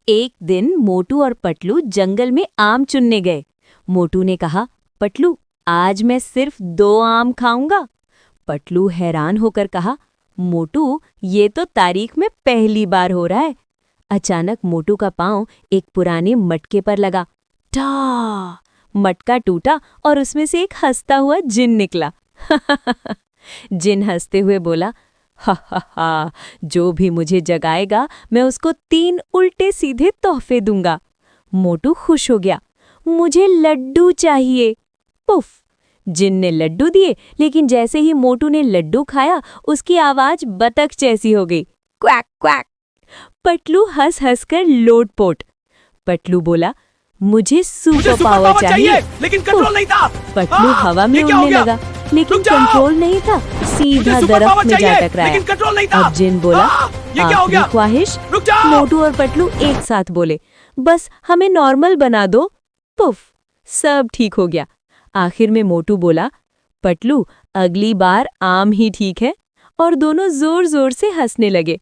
एक दिन मोटू और पतलू जंगल में आम चुनने गए। मोटू ने कहा, पतलू, आज मैं सिर्फ 2 आम खाऊंगा। पतलू हैरान होकर कहा, मोटू, ये तो तारीख में पहली बार हो रहा है। अचानक मोटू का पांव एक पुराने मटके पर लगा। ठा! मटका टूटा और उसमें से एक हंसता हुआ जिन निकला। जिन हंसते हुए बोला, हा हा हा, जो भी मुझे जगाएगा मैं उसको 3 उल्टे सीधे तोहफे दूंगा। मोटू खुश हो गया। मुझे लड्डू चाहिए। पुफ! जिन ने लड्डू दिए, लेकिन जैसे ही मोटू ने लड्डू खाया उसकी आवाज बतख जैसी हो गई। Quack quack! पतलू हंस हंस कर लोटपोट। पतलू बोला, मुझे सुपर पावर चाहिए, लेकिन कंट्रोल नहीं था। पतलू हवा में उड़ने लगा, लेकिन कंट्रोल नहीं था, सीधा दरख्त में जा टकराया। अब जिन बोला, आखिरी ख्वाहिश। मोटू और पतलू एक साथ बोले, बस हमें नॉर्मल बना दो। पुफ! सब ठीक हो गया। आखिर में मोटू बोला, पतलू, अगली बार आम ही ठीक है। और दोनों जोर जोर से हंसने लगे।